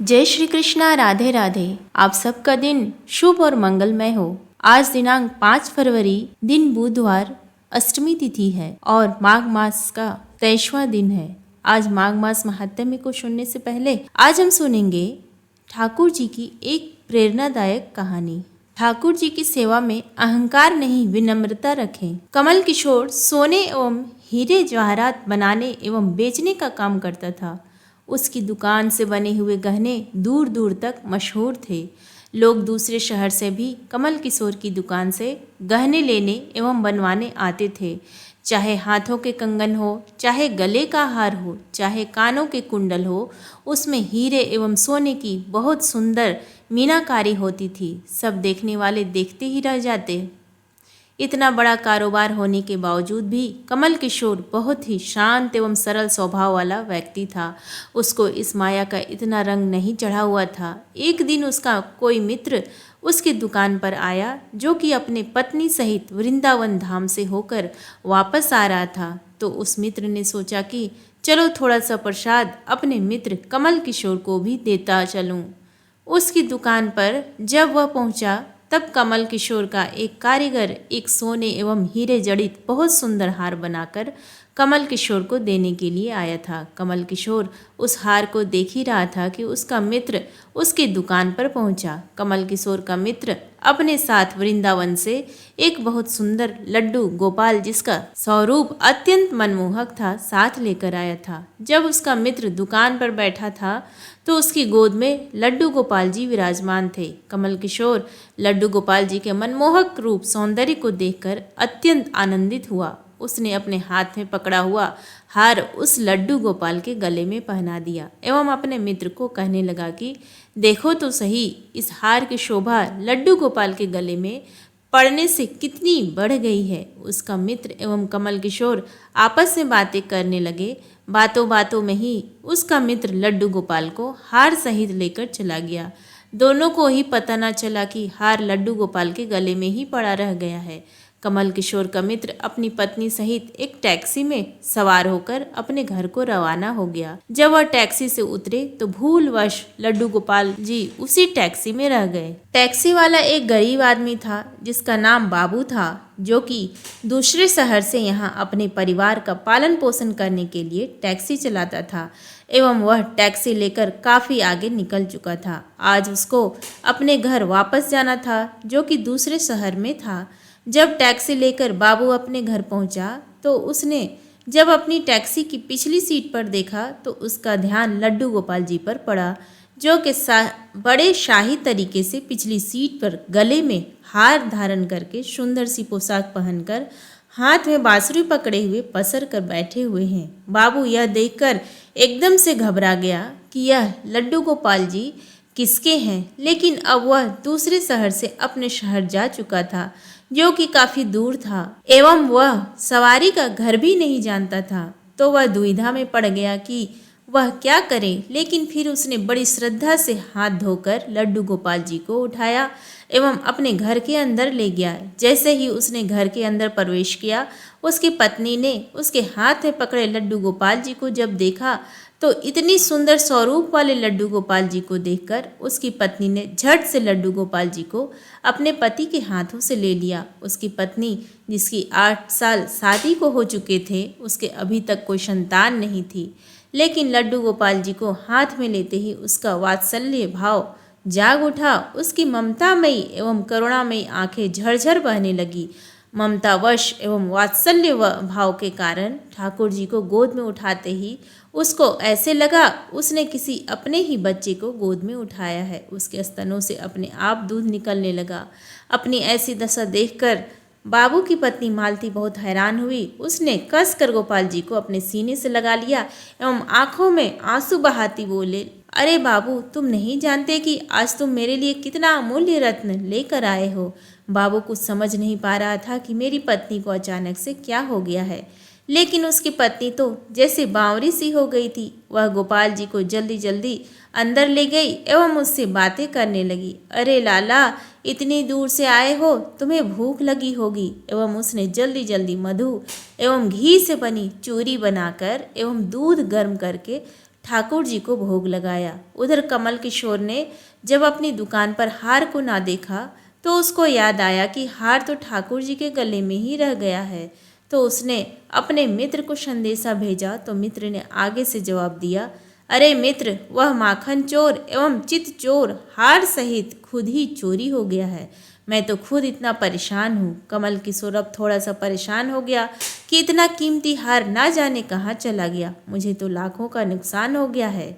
जय श्री कृष्णा। राधे राधे। आप सबका दिन शुभ और मंगलमय हो। आज दिनांक 5 फरवरी दिन बुधवार अष्टमी तिथि है और माघ मास का 23वां दिन है। आज माघ मास महात्म्य को सुनने से पहले आज हम सुनेंगे ठाकुर जी की एक प्रेरणादायक कहानी। ठाकुर जी की सेवा में अहंकार नहीं, विनम्रता रखें। कमल किशोर सोने एवं हीरे जवाहरात बनाने एवं बेचने का काम करता था। उसकी दुकान से बने हुए गहने दूर दूर तक मशहूर थे। लोग दूसरे शहर से भी कमल किशोर की दुकान से गहने लेने एवं बनवाने आते थे। चाहे हाथों के कंगन हो, चाहे गले का हार हो, चाहे कानों के कुंडल हो, उसमें हीरे एवं सोने की बहुत सुंदर मीनाकारी होती थी। सब देखने वाले देखते ही रह जाते। इतना बड़ा कारोबार होने के बावजूद भी कमल किशोर बहुत ही शांत एवं सरल स्वभाव वाला व्यक्ति था। उसको इस माया का इतना रंग नहीं चढ़ा हुआ था। एक दिन उसका कोई मित्र उसकी दुकान पर आया, जो कि अपने पत्नी सहित वृंदावन धाम से होकर वापस आ रहा था। तो उस मित्र ने सोचा कि चलो थोड़ा सा प्रसाद अपने मित्र कमल किशोर को भी देता चलूं। उसकी दुकान पर जब वह पहुंचा तब कमल किशोर का एक कारीगर एक सोने एवं हीरे जड़ित बहुत सुंदर हार बनाकर कमल किशोर को देने के लिए आया था। कमल किशोर उस हार को देख ही रहा था कि उसका मित्र उसकी दुकान पर पहुंचा। कमल किशोर का मित्र अपने साथ वृंदावन से एक बहुत सुंदर लड्डू गोपाल, जिसका स्वरूप अत्यंत मनमोहक था, साथ लेकर आया था। जब उसका मित्र दुकान पर बैठा था तो उसकी गोद में लड्डू गोपाल जी विराजमान थे। कमल किशोर लड्डू गोपाल जी के मनमोहक रूप सौंदर्य को देखकर अत्यंत आनंदित हुआ। उसने अपने हाथ में पकड़ा हुआ हार उस लड्डू गोपाल के गले में पहना दिया एवं अपने मित्र को कहने लगा कि देखो तो सही, इस हार की शोभा लड्डू गोपाल के गले में पड़ने से कितनी बढ़ गई है। उसका मित्र एवं कमल किशोर आपस में बातें करने लगे। बातों बातों में ही उसका मित्र लड्डू गोपाल को हार सहित लेकर चला गया। दोनों को ही पता न चला कि हार लड्डू गोपाल के गले में ही पड़ा रह गया है। कमल किशोर का मित्र अपनी पत्नी सहित एक टैक्सी में सवार होकर अपने घर को रवाना हो गया। जब वह टैक्सी से उतरे तो भूलवश लड्डू गोपाल जी उसी टैक्सी में रह गए। टैक्सी वाला एक गरीब आदमी था जिसका नाम बाबू था, जो कि दूसरे शहर से यहाँ अपने परिवार का पालन पोषण करने के लिए टैक्सी चलाता था एवं वह टैक्सी लेकर काफ़ी आगे निकल चुका था। आज उसको अपने घर वापस जाना था, जो कि दूसरे शहर में था। जब टैक्सी लेकर बाबू अपने घर पहुंचा तो उसने जब अपनी टैक्सी की पिछली सीट पर देखा तो उसका ध्यान लड्डू गोपाल जी पर पड़ा, जो कि बड़े शाही तरीके से पिछली सीट पर गले में हार धारण करके सुंदर सी पोशाक पहनकर हाथ में बांसुरी पकड़े हुए पसर कर बैठे हुए हैं। बाबू यह देखकर एकदम से घबरा गया कि यह लड्डू गोपाल जी किसके हैं, लेकिन अब वह दूसरे शहर से अपने शहर जा चुका था, जो कि काफी दूर था एवं वह सवारी का घर भी नहीं जानता था। तो वह दुविधा में पड़ गया कि वह क्या करे, लेकिन फिर उसने बड़ी श्रद्धा से हाथ धोकर लड्डू गोपाल जी को उठाया एवं अपने घर के अंदर ले गया। जैसे ही उसने घर के अंदर प्रवेश किया, उसकी पत्नी ने उसके हाथ में पकड़े लड्डू गोपाल जी को जब देखा तो इतनी सुंदर स्वरूप वाले लड्डू गोपाल जी को देखकर उसकी पत्नी ने झट से लड्डू गोपाल जी को अपने पति के हाथों से ले लिया। उसकी पत्नी, जिसकी 8 साल शादी को हो चुके थे, उसके अभी तक कोई संतान नहीं थी, लेकिन लड्डू गोपाल जी को हाथ में लेते ही उसका वात्सल्य भाव जाग उठा। उसकी ममतामयी एवं करुणामयी आंखें झरझर बहने लगी। ममतावश एवं वात्सल्य भाव के कारण ठाकुर जी को गोद में उठाते ही उसको ऐसे लगा उसने किसी अपने ही बच्चे को गोद में उठाया है। उसके स्तनों से अपने आप दूध निकलने लगा। अपनी ऐसी दशा देखकर बाबू की पत्नी मालती बहुत हैरान हुई। उसने कसकर गोपाल जी को अपने सीने से लगा लिया एवं आंखों में आंसू बहाती बोले, अरे बाबू, तुम नहीं जानते कि आज तुम मेरे लिए कितना अमूल्य रत्न लेकर आए हो। बाबू कुछ समझ नहीं पा रहा था कि मेरी पत्नी को अचानक से क्या हो गया है, लेकिन उसकी पत्नी तो जैसे बावरी सी हो गई थी। वह गोपाल जी को जल्दी जल्दी अंदर ले गई एवं उससे बातें करने लगी। अरे लाला, इतनी दूर से आए हो, तुम्हें भूख लगी होगी। एवं उसने जल्दी जल्दी मधु एवं घी से बनी चूरी बनाकर एवं दूध गर्म करके ठाकुर जी को भोग लगाया। उधर कमल किशोर ने जब अपनी दुकान पर हार को ना देखा तो उसको याद आया कि हार तो ठाकुर जी के गले में ही रह गया है। तो उसने अपने मित्र को संदेशा भेजा तो मित्र ने आगे से जवाब दिया, अरे मित्र, वह माखन चोर एवं चित चोर हार सहित खुद ही चोरी हो गया है। मैं तो खुद इतना परेशान हूँ। कमल किशोर अब थोड़ा सा परेशान हो गया कि इतना कीमती हार ना जाने कहाँ चला गया। मुझे तो लाखों का नुकसान हो गया है।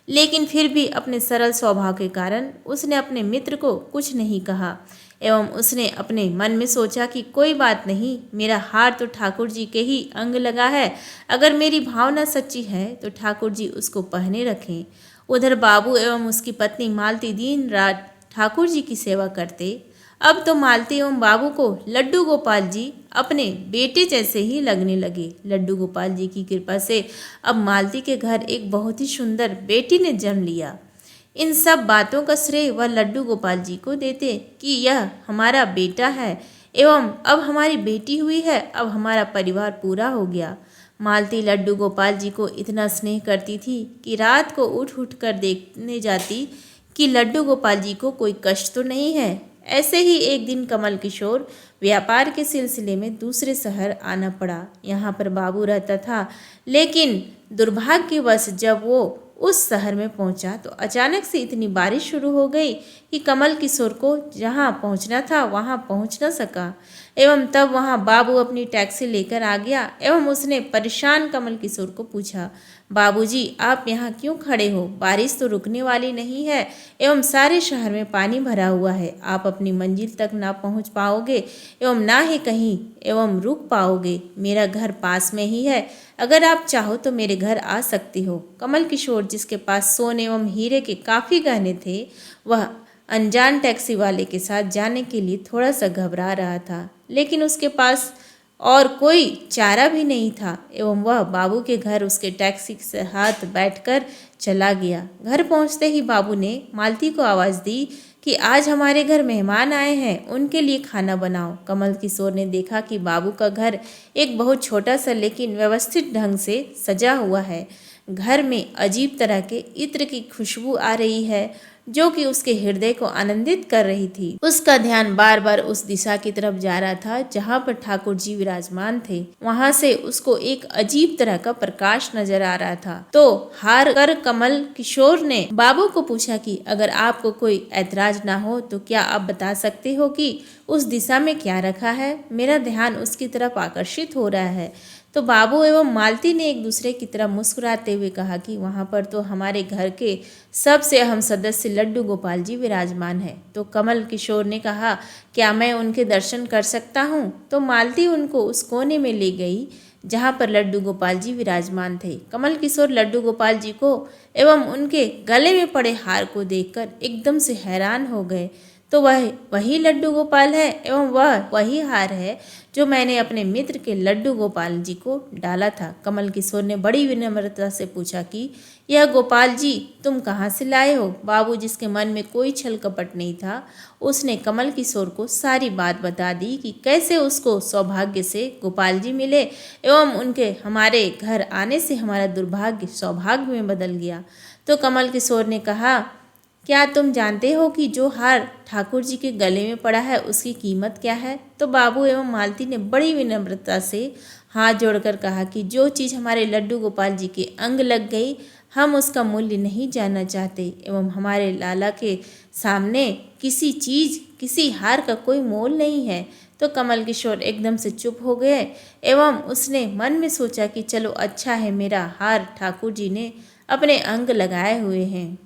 लेकिन फिर भी अपने सरल स्वभाव के कारण उसने अपने मित्र को कुछ नहीं कहा एवं उसने अपने मन में सोचा कि कोई बात नहीं, मेरा हार तो ठाकुर जी के ही अंग लगा है। अगर मेरी भावना सच्ची है तो ठाकुर जी उसको पहने रखें। उधर बाबू एवं उसकी पत्नी मालती दिन रात ठाकुर जी की सेवा करते। अब तो मालती एवं बाबू को लड्डू गोपाल जी अपने बेटे जैसे ही लगने लगे। लड्डू गोपाल जी की कृपा से अब मालती के घर एक बहुत ही सुंदर बेटी ने जन्म लिया। इन सब बातों का श्रेय वह लड्डू गोपाल जी को देते कि यह हमारा बेटा है एवं अब हमारी बेटी हुई है, अब हमारा परिवार पूरा हो गया। मालती लड्डू गोपाल जी को इतना स्नेह करती थी कि रात को उठ उठ कर देखने जाती कि लड्डू गोपाल जी को कोई कष्ट तो नहीं है। ऐसे ही एक दिन कमल किशोर व्यापार के सिलसिले में दूसरे शहर आना पड़ा। यहाँ पर बाबू रहता था, लेकिन दुर्भाग्यवश जब वो उस शहर में पहुंचा तो अचानक से इतनी बारिश शुरू हो गई कि कमल किशोर को जहां पहुंचना था वहां पहुंच न सका। एवं तब वहां बाबू अपनी टैक्सी लेकर आ गया एवं उसने परेशान कमल किशोर को पूछा, बाबूजी, आप यहाँ क्यों खड़े हो? बारिश तो रुकने वाली नहीं है एवं सारे शहर में पानी भरा हुआ है। आप अपनी मंजिल तक ना पहुँच पाओगे एवं ना ही कहीं एवं रुक पाओगे। मेरा घर पास में ही है, अगर आप चाहो तो मेरे घर आ सकती हो। कमल किशोर, जिसके पास सोने एवं हीरे के काफ़ी गहने थे, वह अनजान टैक्सी वाले के साथ जाने के लिए थोड़ा सा घबरा रहा था, लेकिन उसके पास और कोई चारा भी नहीं था एवं वह बाबू के घर उसके टैक्सी से हाथ बैठकर चला गया। घर पहुंचते ही बाबू ने मालती को आवाज़ दी कि आज हमारे घर मेहमान आए हैं, उनके लिए खाना बनाओ। कमल किशोर ने देखा कि बाबू का घर एक बहुत छोटा सा लेकिन व्यवस्थित ढंग से सजा हुआ है। घर में अजीब तरह के इत्र की खुशबू आ रही है जो कि उसके हृदय को आनंदित कर रही थी। उसका ध्यान बार बार उस दिशा की तरफ जा रहा था जहाँ पर ठाकुर जी विराजमान थे। वहाँ से उसको एक अजीब तरह का प्रकाश नजर आ रहा था। तो हार कर कमल किशोर ने बाबू को पूछा कि अगर आपको कोई ऐतराज ना हो तो क्या आप बता सकते हो कि उस दिशा में क्या रखा है? मेरा ध्यान उसकी तरफ आकर्षित हो रहा है। तो बाबू एवं मालती ने एक दूसरे की तरफ मुस्कुराते हुए कहा कि वहाँ पर तो हमारे घर के सबसे अहम सदस्य लड्डू गोपाल जी विराजमान है। तो कमल किशोर ने कहा, क्या मैं उनके दर्शन कर सकता हूँ? तो मालती उनको उस कोने में ले गई जहाँ पर लड्डू गोपाल जी विराजमान थे। कमल किशोर लड्डू गोपाल जी को एवं उनके गले में पड़े हार को देखकर एकदम से हैरान हो गए। तो वह वही लड्डू गोपाल है एवं वह वही हार है जो मैंने अपने मित्र के लड्डू गोपाल जी को डाला था। कमल किशोर ने बड़ी विनम्रता से पूछा कि यह गोपाल जी तुम कहाँ से लाए हो? बाबू, जिसके मन में कोई छल कपट नहीं था, उसने कमल किशोर को सारी बात बता दी कि कैसे उसको सौभाग्य से गोपाल जी मिले एवं उनके हमारे घर आने से हमारा दुर्भाग्य सौभाग्य में बदल गया। तो कमल किशोर ने कहा, क्या तुम जानते हो कि जो हार ठाकुर जी के गले में पड़ा है उसकी कीमत क्या है? तो बाबू एवं मालती ने बड़ी विनम्रता से हाथ जोड़कर कहा कि जो चीज़ हमारे लड्डू गोपाल जी के अंग लग गई, हम उसका मूल्य नहीं जानना चाहते एवं हमारे लाला के सामने किसी चीज़, किसी हार का कोई मोल नहीं है। तो कमल किशोर एकदम से चुप हो गए एवं उसने मन में सोचा कि चलो अच्छा है, मेरा हार ठाकुर जी ने अपने अंग लगाए हुए हैं।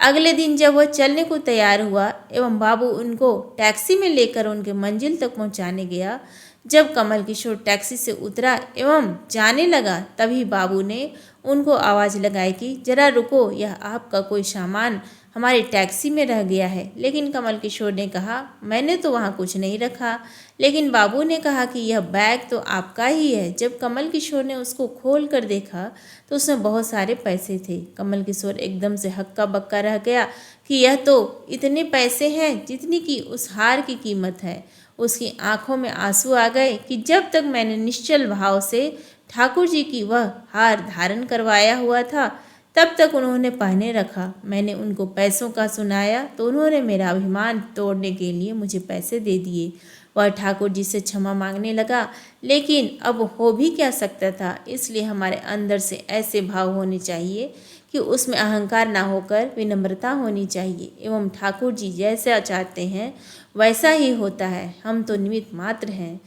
अगले दिन जब वह चलने को तैयार हुआ एवं बाबू उनको टैक्सी में लेकर उनके मंजिल तक पहुंचाने गया, जब कमल किशोर टैक्सी से उतरा एवं जाने लगा तभी बाबू ने उनको आवाज़ लगाई कि जरा रुको, यह आपका कोई सामान हमारी टैक्सी में रह गया है। लेकिन कमल किशोर ने कहा, मैंने तो वहाँ कुछ नहीं रखा। लेकिन बाबू ने कहा कि यह बैग तो आपका ही है। जब कमल किशोर ने उसको खोल कर देखा तो उसमें बहुत सारे पैसे थे। कमल किशोर एकदम से हक्का बक्का रह गया कि यह तो इतने पैसे हैं जितनी कि उस हार की कीमत है। उसकी आंखों में आंसू आ गए कि जब तक मैंने निश्चल भाव से ठाकुर जी की वह हार धारण करवाया हुआ था तब तक उन्होंने पहने रखा। मैंने उनको पैसों का सुनाया तो उन्होंने मेरा अभिमान तोड़ने के लिए मुझे पैसे दे दिए। वह ठाकुर जी से क्षमा मांगने लगा, लेकिन अब हो भी क्या सकता था। इसलिए हमारे अंदर से ऐसे भाव होने चाहिए कि उसमें अहंकार ना होकर विनम्रता होनी चाहिए एवं ठाकुर जी जैसा चाहते हैं वैसा ही होता है। हम तो निमित्त मात्र हैं।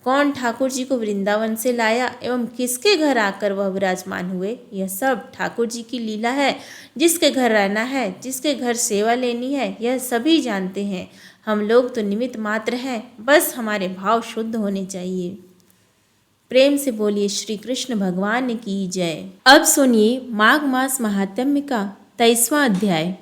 कौन ठाकुर जी को वृंदावन से लाया एवं किसके घर आकर वह विराजमान हुए, यह सब ठाकुर जी की लीला है। जिसके घर रहना है, जिसके घर सेवा लेनी है, यह सभी जानते हैं। हम लोग तो निमित्त मात्र हैं, बस हमारे भाव शुद्ध होने चाहिए। प्रेम से बोलिए श्री कृष्ण भगवान की जय। अब सुनिए माघ मास महात्म्य का 23वां अध्याय।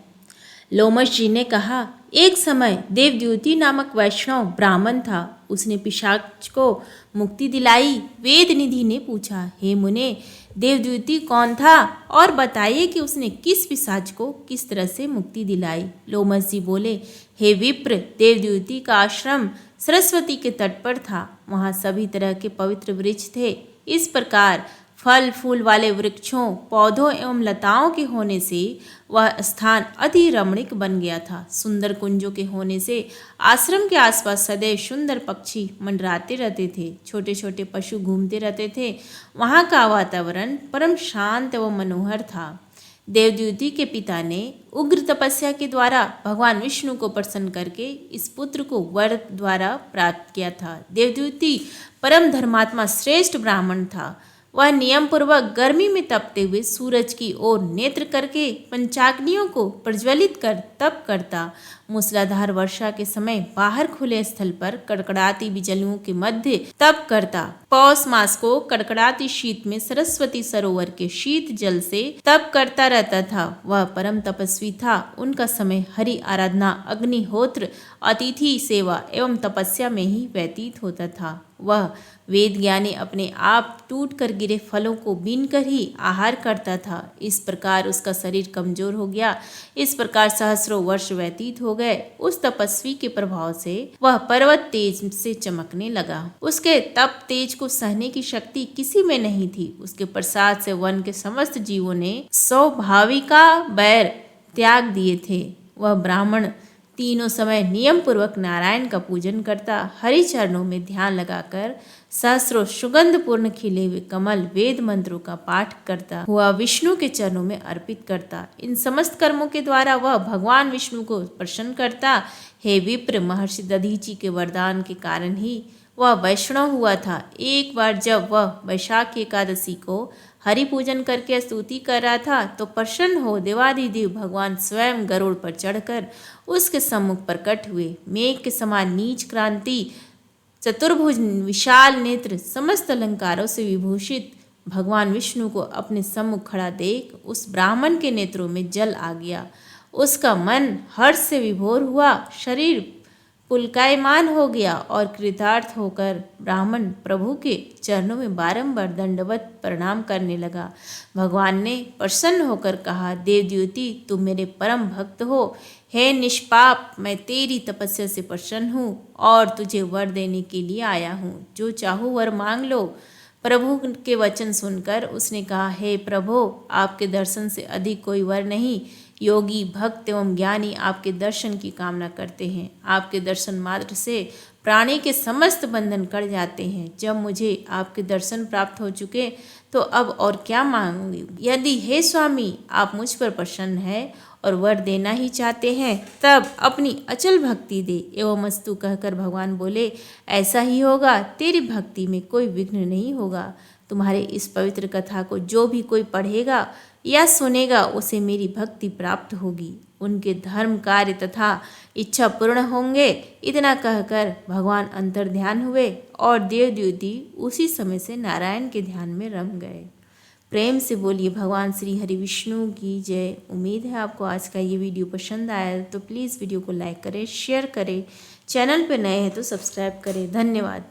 लोमश जी ने कहा, एक समय देवद्युति नामक वैष्णव ब्राह्मण था। उसने पिशाच को मुक्ति दिलाई। वेद निधि ने पूछा, हे मुने, देवद्युति कौन था और बताइए कि उसने किस पिशाच को किस तरह से मुक्ति दिलाई। लोमश जी बोले, हे विप्र, देवद्युति का आश्रम सरस्वती के तट पर था। वहाँ सभी तरह के पवित्र वृक्ष थे। इस प्रकार फल फूल वाले वृक्षों, पौधों एवं लताओं के होने से वह स्थान अति रमणीक बन गया था। सुंदर कुंजों के होने से आश्रम के आसपास सदैव सुंदर पक्षी मंडराते रहते थे। छोटे छोटे पशु घूमते रहते थे। वहाँ का वातावरण परम शांत एवं मनोहर था। देवद्युति के पिता ने उग्र तपस्या के द्वारा भगवान विष्णु को प्रसन्न करके इस पुत्र को वर द्वारा प्राप्त किया था। देवद्युति परम धर्मात्मा श्रेष्ठ ब्राह्मण था। वह नियम पूर्वक गर्मी में तपते हुए सूरज की ओर नेत्र करके पंचाग्नियों को प्रज्वलित कर तप करता। मूसलाधार वर्षा के समय बाहर खुले स्थल पर कड़कड़ाती बिजलियों के मध्य तप करता। पौष मास को कड़कड़ाती शीत में सरस्वती सरोवर के शीत जल से तप करता रहता था। वह परम तपस्वी था। उनका समय हरि आराधना, अग्निहोत्र, अतिथि सेवा एवं तपस्या में ही व्यतीत होता था। वह वेद ज्ञानी अपने आप टूट कर गिरे फलों को बीनकर ही आहार करता था। इस प्रकार उसका शरीर कमजोर हो गया। इस प्रकार सहस्रों वर्ष व्यतीत हो गए। उस तपस्वी के प्रभाव से वह पर्वत तेज से चमकने लगा। उसके तप तेज को सहने की शक्ति किसी में नहीं थी। उसके प्रसाद से वन के समस्त जीवों ने स्वाभाविका बैर त्याग दिए थे। वह ब्राह्मण तीनों समय नियम पूर्वक नारायण का पूजन करता। हरि चरणों में ध्यान लगाकर सहस्रों सुगंध पूर्ण खिले हुए कमल वेद मंत्रों का पाठ करता हुआ विष्णु के चरणों में अर्पित करता। इन समस्त कर्मों के द्वारा वह भगवान विष्णु को प्रसन्न करता। हे विप्र, महर्षि दधीचि के वरदान के कारण ही वह वैष्णव हुआ था। एक बार जब वह वैशाख एकादशी को हरि पूजन करके स्तुति कर रहा था तो प्रसन्न हो देवादिदेव भगवान स्वयं गरुड़ पर चढ़कर उसके सम्मुख प्रकट हुए। मेघ के समान नीच क्रांति, चतुर्भुज, विशाल नेत्र, समस्त अलंकारों से विभूषित भगवान विष्णु को अपने सम्मुख खड़ा देख उस ब्राह्मण के नेत्रों में जल आ गया। उसका मन हर्ष से विभोर हुआ, शरीर पुलकायमान हो गया और कृतार्थ होकर ब्राह्मण प्रभु के चरणों में बारंबार दंडवत प्रणाम करने लगा। भगवान ने प्रसन्न होकर कहा, देवद्युति, तुम मेरे परम भक्त हो। हे निष्पाप, मैं तेरी तपस्या से प्रसन्न हूँ और तुझे वर देने के लिए आया हूँ। जो चाहो वर मांग लो। प्रभु के वचन सुनकर उसने कहा, हे प्रभु, आपके दर्शन से अधिक कोई वर नहीं। योगी, भक्त एवं ज्ञानी आपके दर्शन की कामना करते हैं। आपके दर्शन मात्र से प्राणी के समस्त बंधन कट जाते हैं। जब मुझे आपके दर्शन प्राप्त हो चुके तो अब और क्या मांगूंगी। यदि हे स्वामी आप मुझ पर प्रसन्न है और वर देना ही चाहते हैं तब अपनी अचल भक्ति दे। एवं मस्तु कहकर भगवान बोले, ऐसा ही होगा। तेरी भक्ति में कोई विघ्न नहीं होगा। तुम्हारे इस पवित्र कथा को जो भी कोई पढ़ेगा या सुनेगा उसे मेरी भक्ति प्राप्त होगी। उनके धर्म, कार्य तथा इच्छा पूर्ण होंगे। इतना कहकर भगवान अंतर ध्यान हुए और देवद्युति उसी समय से नारायण के ध्यान में रम गए। प्रेम से बोलिए भगवान श्री हरि विष्णु की जय। उम्मीद है आपको आज का ये वीडियो पसंद आया तो प्लीज़ वीडियो को लाइक करें, शेयर करें। चैनल पर नए हैं तो सब्सक्राइब करें। धन्यवाद।